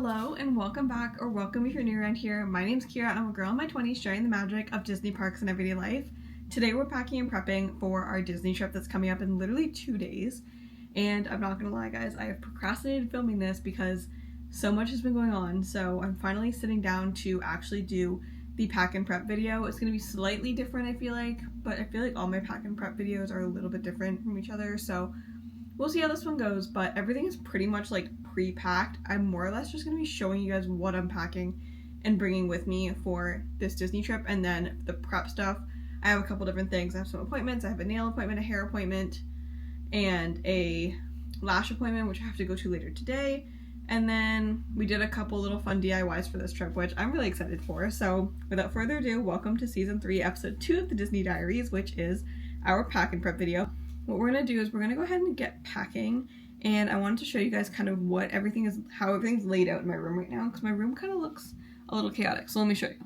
Hello and welcome back, or welcome if you're new around here. My name's Kira and I'm a girl in my 20s sharing the magic of Disney parks and everyday life. Today we're packing and prepping for our Disney trip that's coming up in literally 2 days. And I'm not gonna lie guys, I have procrastinated filming this because so much has been going on. So I'm finally sitting down to actually do the pack and prep video. It's gonna be slightly different I feel like, but I feel like all my pack and prep videos are a little bit different from each other. So we'll see how this one goes, but everything is pretty much like pre-packed. I'm more or less just going to be showing you guys what I'm packing and bringing with me for this Disney trip, and then the prep stuff. I have a couple different things. I have some appointments. I have a nail appointment, a hair appointment, and a lash appointment, which I have to go to later today. And then we did a couple little fun DIYs for this trip, which I'm really excited for. So without further ado, welcome to Season 3, Episode 2 of the Disney Diaries, which is our pack and prep video. What we're going to do is we're going to go ahead and get packing, and I wanted to show you guys kind of what everything is, how everything's laid out in my room right now, because my room kind of looks a little chaotic, so let me show you.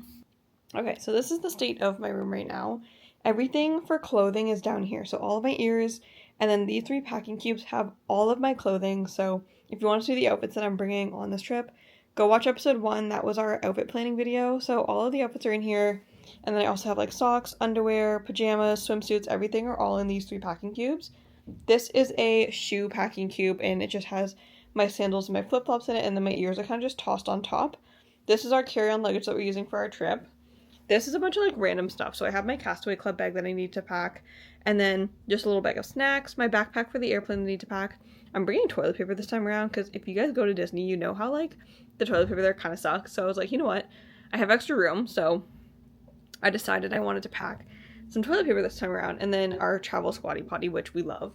Okay, so this is the state of my room right now. Everything for clothing is down here, so all of my ears, and then these 3 packing cubes have all of my clothing, so if you want to see the outfits that I'm bringing on this trip, go watch episode 1, that was our outfit planning video, so all of the outfits are in here. And then I also have like socks, underwear, pajamas, swimsuits, everything are all in these 3 packing cubes. This is a shoe packing cube, and it just has my sandals and my flip-flops in it, and then my ears are kind of just tossed on top. This is our carry-on luggage that we're using for our trip. This is a bunch of like random stuff. So I have my Castaway Club bag that I need to pack, and then just a little bag of snacks, my backpack for the airplane I need to pack. I'm bringing toilet paper this time around because if you guys go to Disney, you know how like the toilet paper there kind of sucks. So I was like, you know what? I have extra room, so I decided I wanted to pack some toilet paper this time around, and then our travel squatty potty, which we love.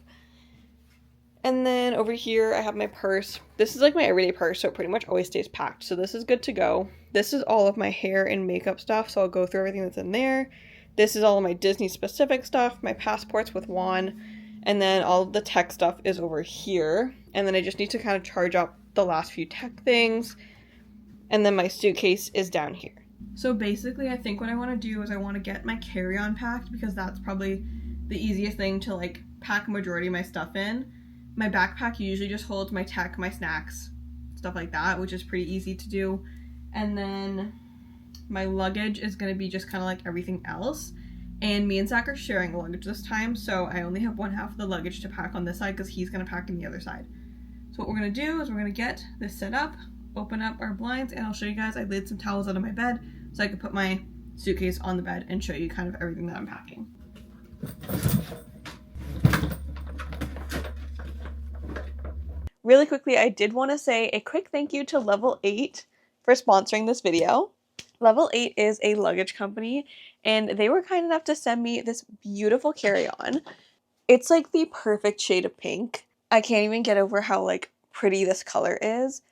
And then over here I have my purse. This is like my everyday purse, so it pretty much always stays packed, so this is good to go. This is all of my hair and makeup stuff, so I'll go through everything that's in there. This is all of my Disney specific stuff, my passports with Juan, and then all of the tech stuff is over here. And then I just need to kind of charge up the last few tech things, and then my suitcase is down here. So basically, I think what I want to do is I want to get my carry-on packed, because that's probably the easiest thing to like pack a majority of my stuff in. My backpack usually just holds my tech, my snacks, stuff like that, which is pretty easy to do. And then my luggage is going to be just kind of like everything else. And me and Zach are sharing the luggage this time, so I only have one half of the luggage to pack on this side because he's going to pack on the other side. So what we're going to do is we're going to get this set up, open up our blinds, and I'll show you guys. I laid some towels out of my bed so I could put my suitcase on the bed and show you kind of everything that I'm packing. Really quickly, I did want to say a quick thank you to Level 8 for sponsoring this video. Level 8 is a luggage company, and they were kind enough to send me this beautiful carry-on. It's like the perfect shade of pink. I can't even get over how like pretty this color is.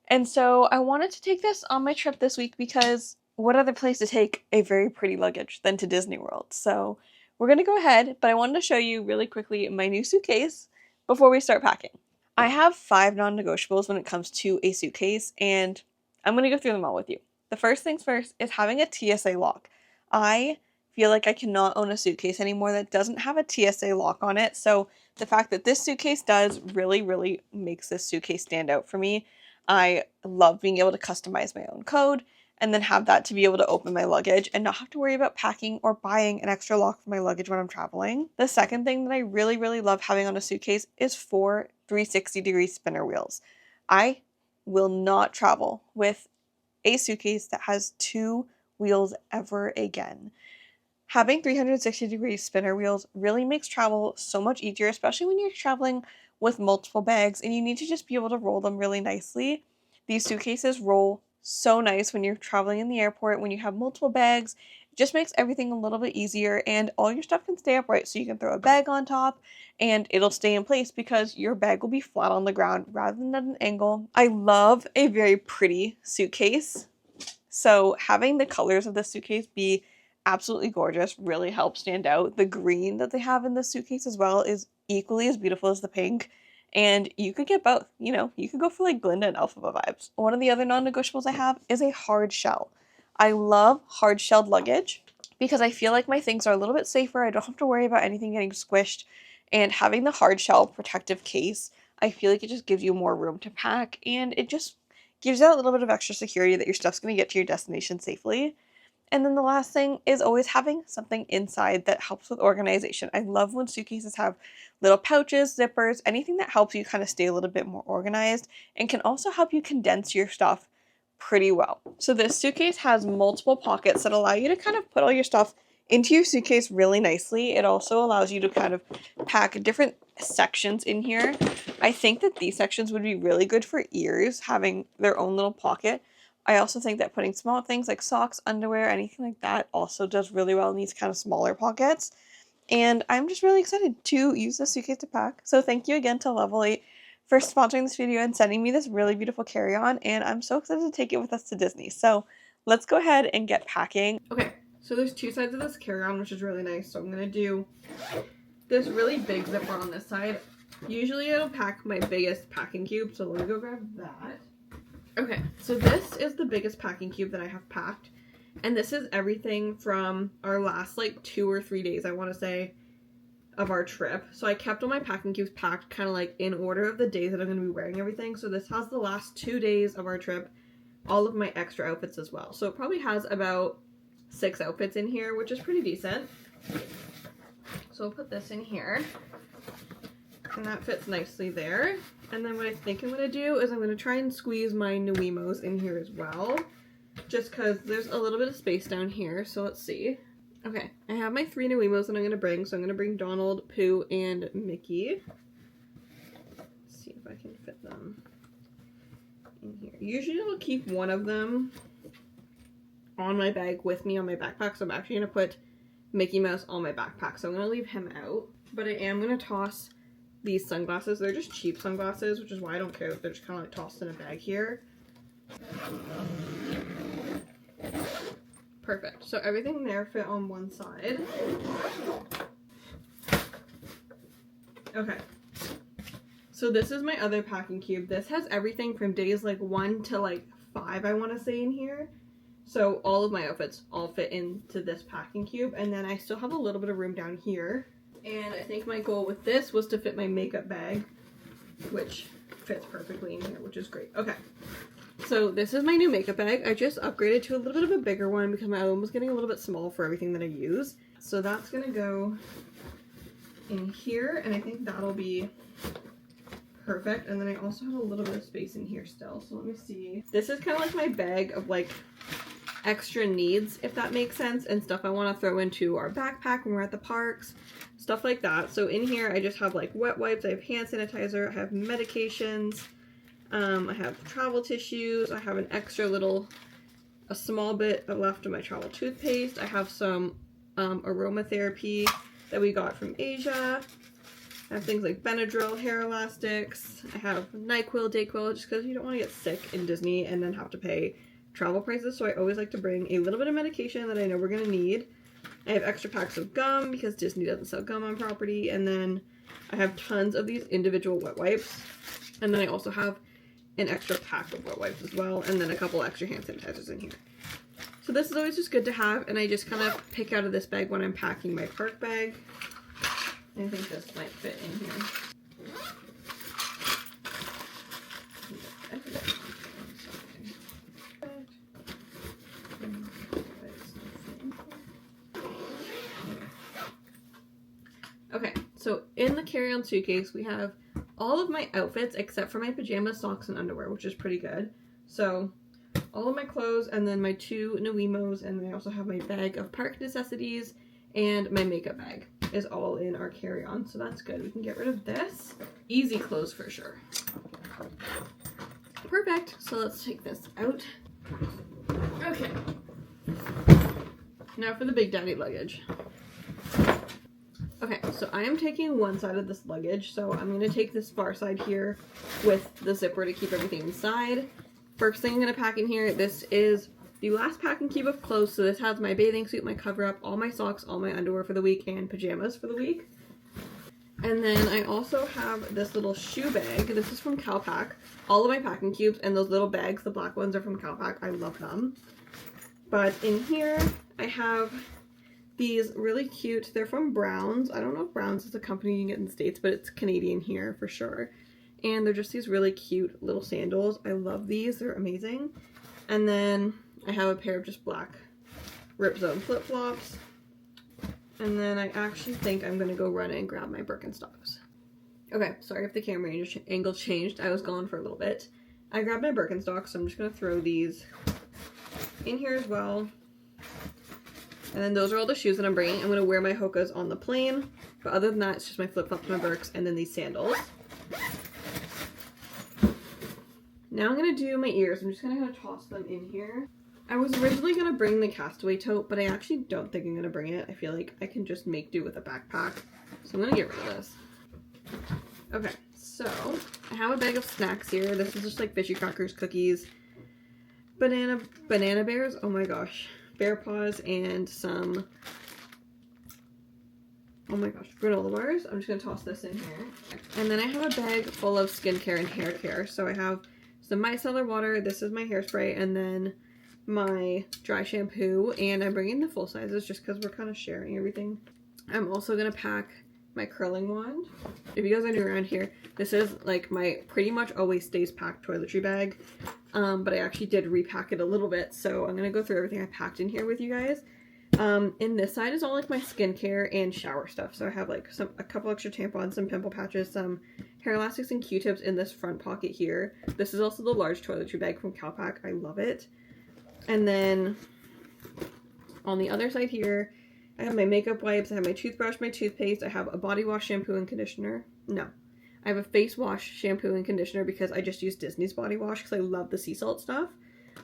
And so I wanted to take this on my trip this week because what other place to take a very pretty luggage than to Disney World? So we're going to go ahead, but I wanted to show you really quickly my new suitcase before we start packing. I have 5 non-negotiables when it comes to a suitcase, and I'm going to go through them all with you. The first things first is having a TSA lock. I feel like I cannot own a suitcase anymore that doesn't have a TSA lock on it, so the fact that this suitcase does really makes this suitcase stand out for me. I love being able to customize my own code and then have that to be able to open my luggage and not have to worry about packing or buying an extra lock for my luggage when I'm traveling. The second thing that I really love having on a suitcase is 4 360-degree spinner wheels. I will not travel with a suitcase that has 2 wheels ever again. Having 360-degree spinner wheels really makes travel so much easier, especially when you're traveling with multiple bags and you need to just be able to roll them really nicely. These suitcases roll so nice when you're traveling in the airport, when you have multiple bags. It just makes everything a little bit easier, and all your stuff can stay upright, so you can throw a bag on top and it'll stay in place because your bag will be flat on the ground rather than at an angle. I love a very pretty suitcase, so having the colors of the suitcase be absolutely gorgeous really helps stand out. The green that they have in the suitcase as well is equally as beautiful as the pink, and you could get both. You know, you could go for like Glinda and Elphaba vibes. One of the other non-negotiables I have is a hard shell. I love hard shelled luggage because I feel like my things are a little bit safer. I don't have to worry about anything getting squished, and having the hard shell protective case, I feel like it just gives you more room to pack, and it just Gives you that little bit of extra security that your stuff's going to get to your destination safely. And then the last thing is always having something inside that helps with organization. I love when suitcases have little pouches, zippers, anything that helps you kind of stay a little bit more organized and can also help you condense your stuff pretty well. So this suitcase has multiple pockets that allow you to kind of put all your stuff into your suitcase really nicely. It also allows you to kind of pack different sections in here. I think that these sections would be really good for ears, having their own little pocket. I also think that putting small things like socks, underwear, anything like that also does really well in these kind of smaller pockets. And I'm just really excited to use this suitcase to pack. So thank you again to Level 8 for sponsoring this video and sending me this really beautiful carry-on. And I'm so excited to take it with us to Disney. So let's go ahead and get packing. Okay, so there's two sides of this carry-on, which is really nice. So I'm going to do this really big zipper on this side. Usually it'll pack my biggest packing cube. So let me go grab that. Okay, so this is the biggest packing cube that I have packed, and this is everything from our last like 2 or 3 days, I want to say, of our trip. So I kept all my packing cubes packed kind of like in order of the days that I'm going to be wearing everything. So this has the last 2 days of our trip, all of my extra outfits as well. So it probably has about 6 outfits in here, which is pretty decent. So I'll put this in here, and that fits nicely there. And then what I think I'm going to do is I'm going to try and squeeze my Nuimos in here as well, just because there's a little bit of space down here. So let's see. Okay, I have my 3 Nuimos that I'm going to bring. So I'm going to bring Donald, Pooh, and Mickey. Let's see if I can fit them in here. Usually I'll keep one of them on my bag with me on my backpack. So I'm actually going to put Mickey Mouse on my backpack. So I'm going to leave him out. But I am going to toss these sunglasses. They're just cheap sunglasses, which is why I don't care if they're just kind of like tossed in a bag here. Perfect. So everything there fit on one side. Okay. So this is my other packing cube. This has everything from days like 1 to like 5, I want to say, in here. So all of my outfits all fit into this packing cube. And then I still have a little bit of room down here. And I think my goal with this was to fit my makeup bag, which fits perfectly in here, which is great. Okay, so this is my new makeup bag. I just upgraded to a little bit of a bigger one because my other one was getting a little bit small for everything that I use. So that's going to go in here, and I think that'll be perfect. And then I also have a little bit of space in here still. So let me see. This is kind of like my bag of like extra needs, if that makes sense, and stuff I want to throw into our backpack when we're at the parks, stuff like that. So in here I just have like wet wipes, I have hand sanitizer, I have medications, I have travel tissues, I have an extra a small bit left of my travel toothpaste, I have some aromatherapy that we got from Asia, I have things like Benadryl, hair elastics, I have NyQuil, Dayquil, just because you don't want to get sick in Disney and then have to pay travel prices, so I always like to bring a little bit of medication that I know we're going to need. I have extra packs of gum because Disney doesn't sell gum on property, and then I have tons of these individual wet wipes, and then I also have an extra pack of wet wipes as well, and then a couple extra hand sanitizers in here. So this is always just good to have, and I just kind of pick out of this bag when I'm packing my park bag. I think this might fit in here. Okay, so in the carry-on suitcase, we have all of my outfits except for my pajamas, socks, and underwear, which is pretty good. So all of my clothes, and then my 2 Nuimos, and then I also have my bag of park necessities, and my makeup bag is all in our carry-on, so that's good. We can get rid of this. Easy clothes for sure. Perfect, so let's take this out. Okay. Now for the Big Daddy luggage. Okay, so I am taking one side of this luggage, so I'm going to take this far side here with the zipper to keep everything inside. First thing I'm going to pack in here, this is the last packing cube of clothes, so this has my bathing suit, my cover-up, all my socks, all my underwear for the week, and pajamas for the week. And then I also have this little shoe bag. This is from Calpac. All of my packing cubes and those little bags, the black ones, are from Calpac. I love them. But in here, I have these really cute, they're from Browns. I don't know if Browns is a company you can get in the States, but it's Canadian here for sure. and they're just these really cute little sandals. I love these, they're amazing. And then I have a pair of just black Rip Zone flip-flops. And then I actually think I'm gonna go run and grab my Birkenstocks. Okay, sorry if the camera angle changed. I was gone for a little bit. I grabbed my Birkenstocks, so I'm just gonna throw these in here as well. And then those are all the shoes that I'm bringing. I'm gonna wear my Hokas on the plane, but other than that, it's just my flip-flops, my Birks, and then these sandals. Now I'm gonna do my ears. I'm just gonna toss them in here. I was originally gonna bring the Castaway tote, but I actually don't think I'm gonna bring it. I feel like I can just make do with a backpack. So I'm gonna get rid of this. Okay, so I have a bag of snacks here. This is just like fishy crackers, cookies, banana bears, oh my gosh, bear paws, and some, oh my gosh, granola bars. I'm just gonna toss this in here. And then I have a bag full of skincare and hair care. So I have some micellar water, this is my hairspray, and then my dry shampoo, and I'm bringing the full sizes just because we're kind of sharing everything. I'm also gonna pack my curling wand. If you guys are new around here, this is like my pretty much always stays packed toiletry bag, but I actually did repack it a little bit, so I'm gonna go through everything I packed in here with you guys. In this side is all like my skincare and shower stuff, so I have like a couple extra tampons, some pimple patches, some hair elastics and Q-tips in this front pocket here. This is also the large toiletry bag from Calpac. I love it. And then on the other side here, I have my makeup wipes, I have my toothbrush, my toothpaste, I have a body wash, shampoo, and conditioner. No. I have a face wash, shampoo, and conditioner because I just use Disney's body wash because I love the sea salt stuff.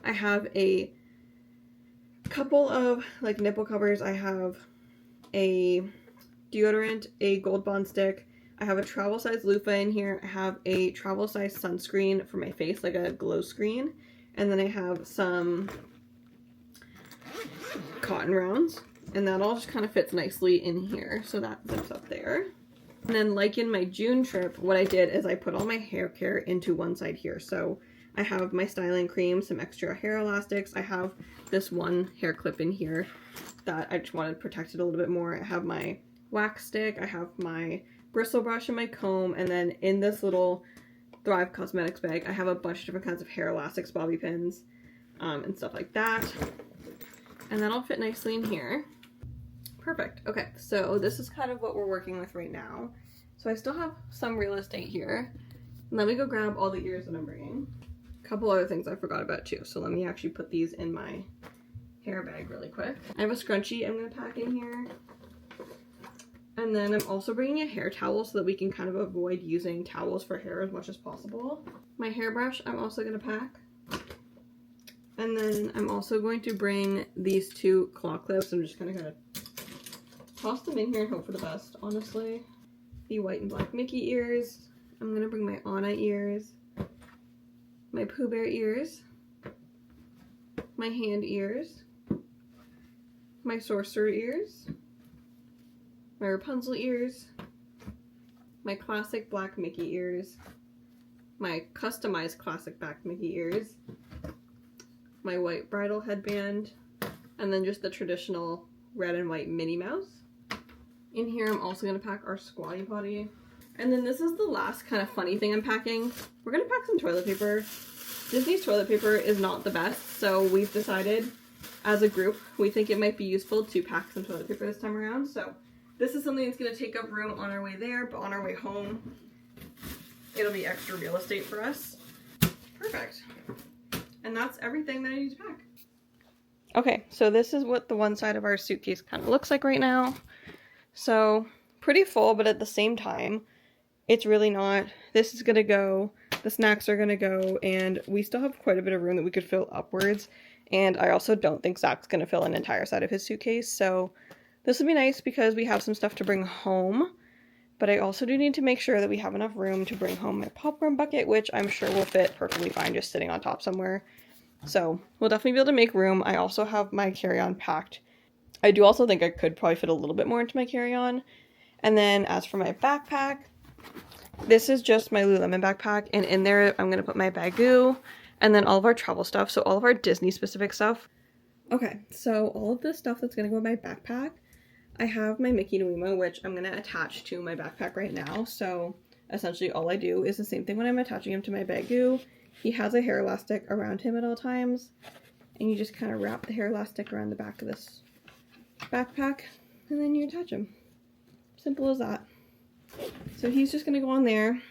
I have a couple of like nipple covers. I have a deodorant, a Gold Bond stick. I have a travel size loofah in here. I have a travel size sunscreen for my face, like a glow screen. And then I have some cotton rounds. And that all just kind of fits nicely in here. So that zips up there. And then like in my June trip, what I did is I put all my hair care into one side here. So I have my styling cream, some extra hair elastics. I have this one hair clip in here that I just wanted to protect it a little bit more. I have my wax stick. I have my bristle brush and my comb. And then in this little Thrive Causemetics bag, I have a bunch of different kinds of hair elastics, bobby pins, and stuff like that. And that'll fit nicely in here. Perfect. Okay, so this is kind of what we're working with right now. So I still have some real estate here. Let me go grab all the ears that I'm bringing. A couple other things I forgot about too. So let me actually put these in my hair bag really quick. I have a scrunchie I'm going to pack in here. And then I'm also bringing a hair towel so that we can kind of avoid using towels for hair as much as possible. My hairbrush I'm also going to pack. And then I'm also going to bring these two claw clips. I'm just going to kind of toss them in here and hope for the best, honestly. The white and black Mickey ears. I'm going to bring my Anna ears. My Pooh Bear ears. My hand ears. My Sorcerer ears. My Rapunzel ears. My classic black Mickey ears. My customized classic black Mickey ears. My white bridal headband. And then just the traditional red and white Minnie Mouse. In here, I'm also going to pack our Squatty Potty. And then this is the last kind of funny thing I'm packing. We're going to pack some toilet paper. Disney's toilet paper is not the best, so we've decided as a group, we think it might be useful to pack some toilet paper this time around. So this is something that's going to take up room on our way there, but on our way home, it'll be extra real estate for us. Perfect. And that's everything that I need to pack. Okay, so this is what the one side of our suitcase kind of looks like right now. So, pretty full, but at the same time, it's really not. This is gonna go, the snacks are gonna go, and we still have quite a bit of room that we could fill upwards. And I also don't think Zach's gonna fill an entire side of his suitcase, so this would be nice because we have some stuff to bring home. But I also do need to make sure that we have enough room to bring home my popcorn bucket, which I'm sure will fit perfectly fine just sitting on top somewhere. So, we'll definitely be able to make room. I also have my carry-on packed. I do also think I could probably fit a little bit more into my carry-on. And then as for my backpack, this is just my Lululemon backpack. And in there, I'm going to put my Bagoo and then all of our travel stuff. So all of our Disney specific stuff. Okay, so all of this stuff that's going to go in my backpack, I have my Mickey Nuima, which I'm going to attach to my backpack right now. So essentially all I do is the same thing when I'm attaching him to my Baggu. He has a hair elastic around him at all times, and you just kind of wrap the hair elastic around the back of this backpack, and then you attach him. Simple as that. So he's just gonna go on there.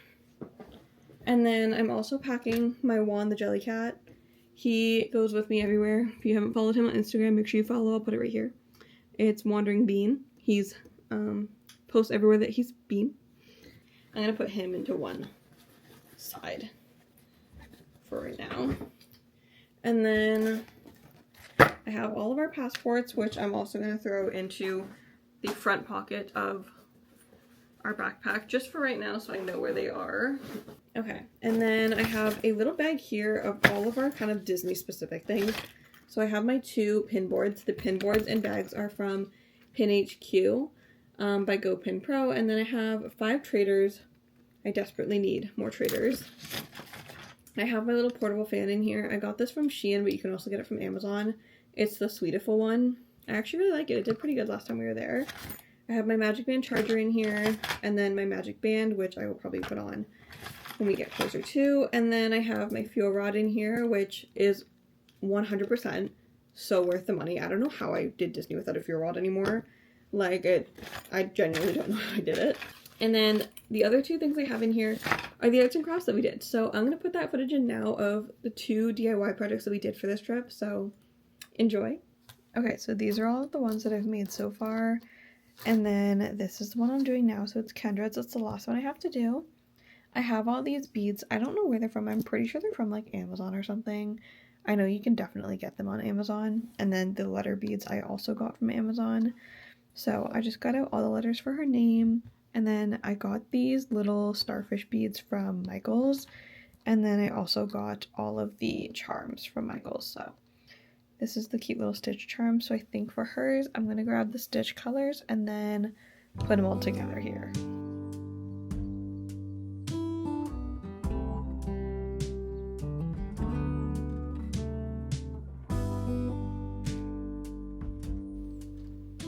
And then I'm also packing my Juan the Jellycat. He goes with me everywhere. If you haven't followed him on Instagram, make sure you follow. I'll put it right here. It's Wandering Bean. He's posts everywhere that he's been. I'm gonna put him into one side for right now. And then I have all of our passports, which I'm also gonna throw into the front pocket of our backpack just for right now so I know where they are. Okay, and then I have a little bag here of all of our kind of Disney specific things. So I have my 2 pin boards. The pin boards and bags are from Pin HQ by GoPin Pro, and then I have 5 traders. I desperately need more traders. I have my little portable fan in here. I got this from Shein, but you can also get it from Amazon. It's the Sweetiful one. I actually really like it. It did pretty good last time we were there. I have my Magic Band charger in here, and then my Magic Band, which I will probably put on when we get closer to. And then I have my fuel rod in here, which is 100% so worth the money. I don't know how I did Disney without a fuel rod anymore. Like, I genuinely don't know how I did it. And then the other 2 things I have in here are the arts and crafts that we did. So I'm going to put that footage in now of the 2 DIY projects that we did for this trip. So enjoy. Okay, so these are all of the ones that I've made so far. And then this is the one I'm doing now. So it's Kendra's. It's the last one I have to do. I have all these beads. I don't know where they're from. I'm pretty sure they're from like Amazon or something. I know you can definitely get them on Amazon. And then the letter beads I also got from Amazon. So I just got out all the letters for her name. And then I got these little starfish beads from Michael's. And then I also got all of the charms from Michael's. So this is the cute little stitch charm. So I think for hers, I'm going to grab the stitch colors and then put them all together here.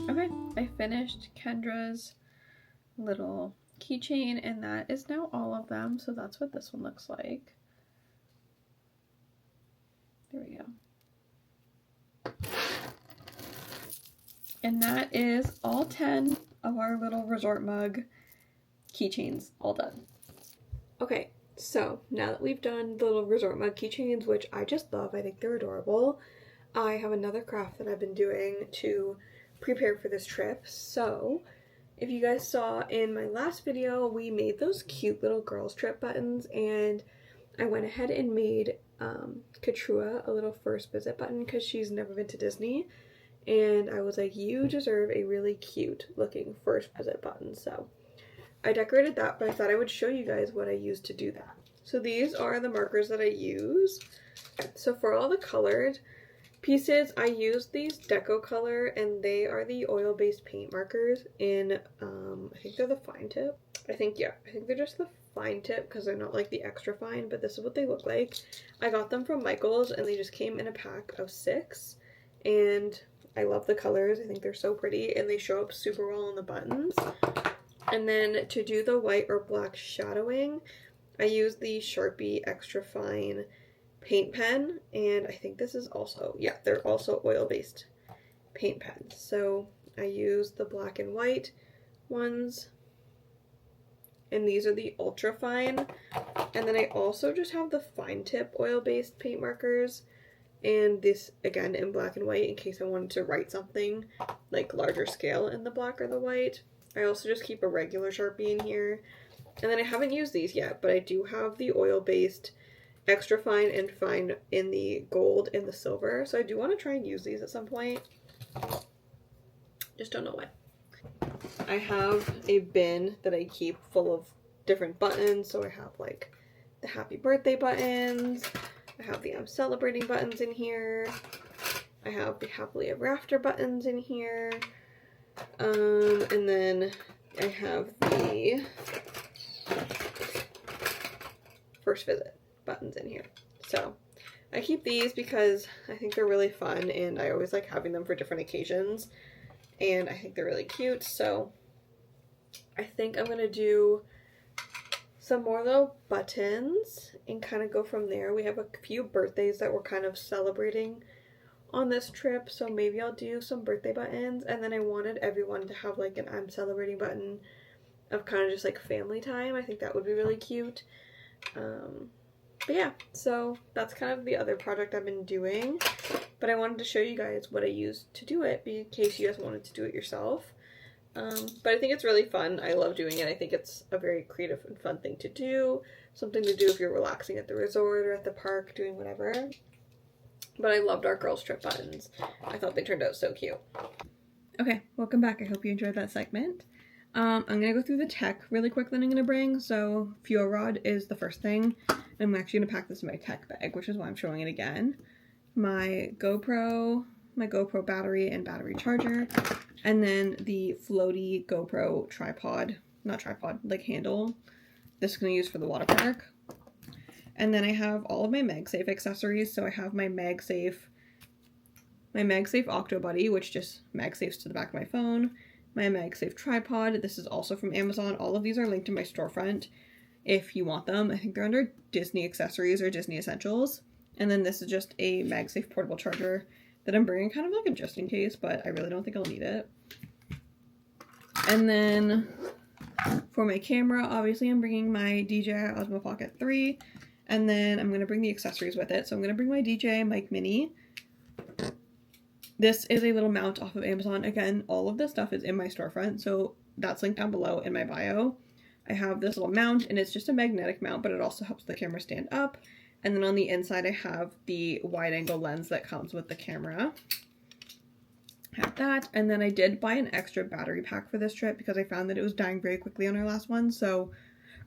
Okay, I finished Kendra's little keychain, and that is now all of them. So that's what this one looks like. There we go. And that is all 10 of our little resort mug keychains all done. Okay, so now that we've done the little resort mug keychains, which I just love, I think they're adorable, I have another craft that I've been doing to prepare for this trip. So if you guys saw in my last video, we made those cute little girls trip buttons, and I went ahead and made Katrua a little first visit button because she's never been to Disney, and I was like, you deserve a really cute looking first visit button. So I decorated that, but I thought I would show you guys what I used to do that. So these are the markers that I use. So for all the colored pieces, I used these Deco Color, and they are the oil-based paint markers in, I think they're the fine tip. I think they're just the fine tip because they're not like the extra fine, but this is what they look like. I got them from Michael's, and they just came in a pack of 6, and I love the colors. I think they're so pretty, and they show up super well on the buttons. And then to do the white or black shadowing, I used the Sharpie Extra Fine paint pen, and I think this is also, yeah, they're also oil-based paint pens. So I used the black and white ones, and these are the ultra fine. And then I also just have the fine tip oil-based paint markers, and this again in black and white in case I wanted to write something like larger scale in the black or the white. I also just keep a regular Sharpie in here, and then I haven't used these yet, but I do have the oil-based extra fine and fine in the gold and the silver, so I do want to try and use these at some point. Just don't know when. I have a bin that I keep full of different buttons, so I have like the happy birthday buttons, I have the I'm celebrating buttons in here, I have the happily ever after buttons in here, and then I have the first visit buttons in here. So I keep these because I think they're really fun, and I always like having them for different occasions, and I think they're really cute. So I think I'm gonna do some more little buttons and kind of go from there. We have a few birthdays that we're kind of celebrating on this trip, so maybe I'll do some birthday buttons. And then I wanted everyone to have like an I'm celebrating button of kind of just like family time. I think that would be really cute. But yeah, so that's kind of the other project I've been doing, but I wanted to show you guys what I used to do it in case you guys wanted to do it yourself. But I think it's really fun. I love doing it. I think it's a very creative and fun thing to do, something to do if you're relaxing at the resort or at the park, doing whatever. But I loved our girls trip buttons. I thought they turned out so cute. Okay, welcome back. I hope you enjoyed that segment. I'm gonna go through the tech really quick that I'm gonna bring. So fuel rod is the first thing. I'm actually gonna pack this in my tech bag, which is why I'm showing it again. My GoPro battery and battery charger, and then the floaty GoPro tripod, not tripod, like handle. This is gonna use for the water park. And then I have all of my MagSafe accessories. So I have my MagSafe Octo Buddy, which just MagSafes to the back of my phone. My MagSafe tripod. This is also from Amazon. All of these are linked in my storefront if you want them. I think they're under Disney accessories or Disney essentials. And then this is just a MagSafe portable charger that I'm bringing kind of like a just in case, but I really don't think I'll need it. And then for my camera, obviously I'm bringing my DJI Osmo Pocket 3. And then I'm going to bring the accessories with it. So I'm going to bring my DJI Mic Mini. This is a little mount off of Amazon. Again, all of this stuff is in my storefront, so that's linked down below in my bio. I have this little mount, and it's just a magnetic mount, but it also helps the camera stand up. And then on the inside, I have the wide-angle lens that comes with the camera. I have that, and then I did buy an extra battery pack for this trip because I found that it was dying very quickly on our last one, so,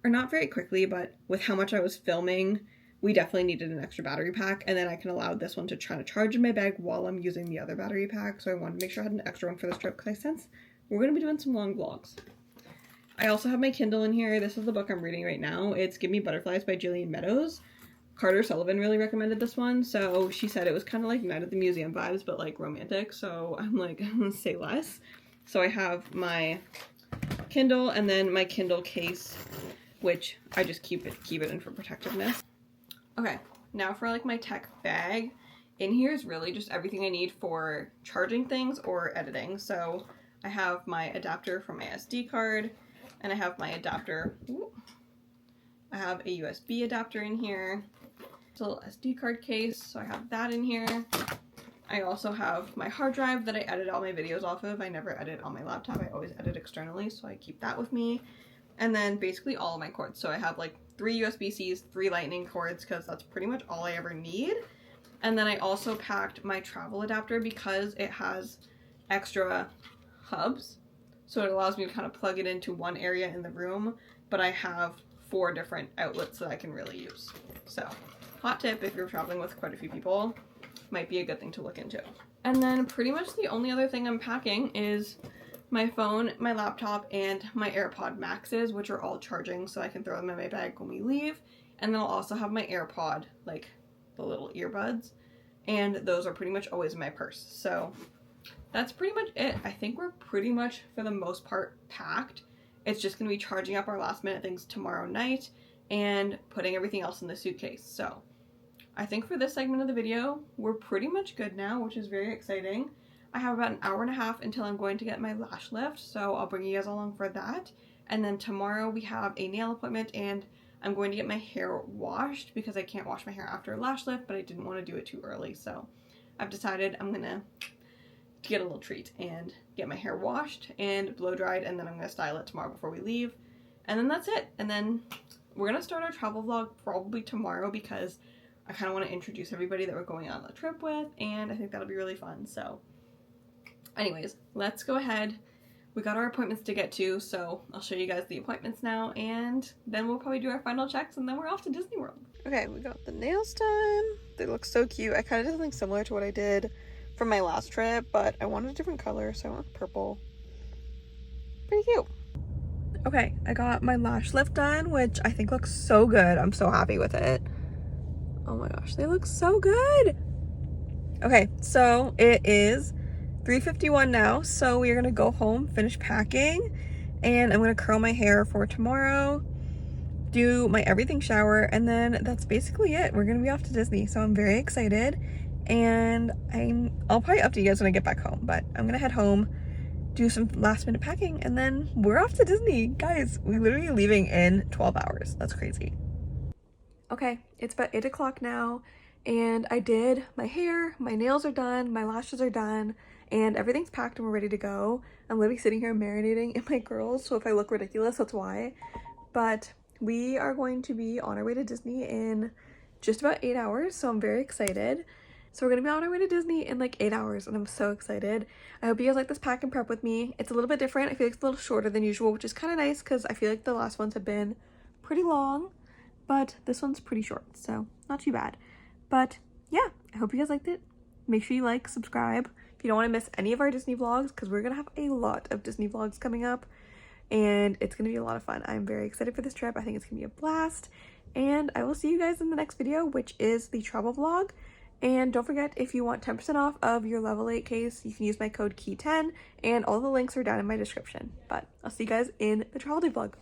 or not very quickly, but with how much I was filming, we definitely needed an extra battery pack, and then I can allow this one to try to charge in my bag while I'm using the other battery pack, so I wanted to make sure I had an extra one for this trip because I sense we're going to be doing some long vlogs. I also have my Kindle in here. This is the book I'm reading right now. It's Give Me Butterflies by Jillian Meadows. Carter Sullivan really recommended this one, so she said it was kind of like Night at the Museum vibes, but like romantic, so I'm like, say less. So I have my Kindle and then my Kindle case, which I just keep it in for protectiveness. Okay, now for like my tech bag. In here is really just everything I need for charging things or editing. So I have my adapter for my SD card, and I have my adapter. I have a USB adapter in here. It's a little SD card case, so I have that in here. I also have my hard drive that I edit all my videos off of. I never edit on my laptop, I always edit externally, so I keep that with me. And then basically all of my cords. So I have like 3 USB-Cs, 3 lightning cords, because that's pretty much all I ever need. And then I also packed my travel adapter because it has extra hubs. So it allows me to kind of plug it into one area in the room, but I have 4 different outlets that I can really use. So, hot tip if you're traveling with quite a few people, might be a good thing to look into. And then pretty much the only other thing I'm packing is my phone, my laptop, and my AirPod Maxes, which are all charging, so I can throw them in my bag when we leave. And then I'll also have my AirPod, like the little earbuds, and those are pretty much always in my purse. So that's pretty much it. I think we're pretty much, for the most part, packed. It's just going to be charging up our last minute things tomorrow night and putting everything else in the suitcase. So I think for this segment of the video, we're pretty much good now, which is very exciting. I have about an hour and a half until I'm going to get my lash lift, so I'll bring you guys along for that. And then tomorrow we have a nail appointment, and I'm going to get my hair washed because I can't wash my hair after a lash lift, but I didn't want to do it too early. So I've decided I'm going to get a little treat and get my hair washed and blow dried, and then I'm going to style it tomorrow before we leave. And then that's it. And then we're going to start our travel vlog probably tomorrow because I kind of want to introduce everybody that we're going on the trip with, and I think that'll be really fun. So anyways, let's go ahead. We got our appointments to get to, so I'll show you guys the appointments now, and then we'll probably do our final checks, and then we're off to Disney World. Okay, we got the nails done. They look so cute. I kind of did something similar to what I did from my last trip, but I wanted a different color, so I went purple. Pretty cute. Okay, I got my lash lift done, which I think looks so good. I'm so happy with it. Oh my gosh, they look so good. Okay, so it is 3:51 now, so we're gonna go home, finish packing, and I'm gonna curl my hair for tomorrow. do my everything shower, and then that's basically it. We're gonna be off to Disney, so I'm very excited, and I'll probably update you guys when I get back home, but I'm gonna head home, do some last minute packing, and then we're off to Disney. Guys, we're literally leaving in 12 hours. That's crazy. Okay, it's about 8 o'clock now, and I did my hair, my nails are done, my lashes are done, and everything's packed and we're ready to go. I'm literally sitting here marinating in my curls, so if I look ridiculous, that's why. But we are going to be on our way to Disney in just about 8 hours, so I'm very excited. So we're gonna be on our way to Disney in like 8 hours, and I'm so excited. I hope you guys like this pack and prep with me. It's a little bit different. I feel like it's a little shorter than usual, which is kind of nice because I feel like the last ones have been pretty long, but this one's pretty short, so not too bad. But yeah, I hope you guys liked it. Make sure you like, subscribe if you don't want to miss any of our Disney vlogs, because we're gonna have a lot of Disney vlogs coming up, and it's gonna be a lot of fun. I'm very excited for this trip. I think it's gonna be a blast, and I will see you guys in the next video, which is the travel vlog. And don't forget, if you want 10% off of your level 8 case, you can use my code kii10, and all the links are down in my description. But I'll see you guys in the travel day vlog.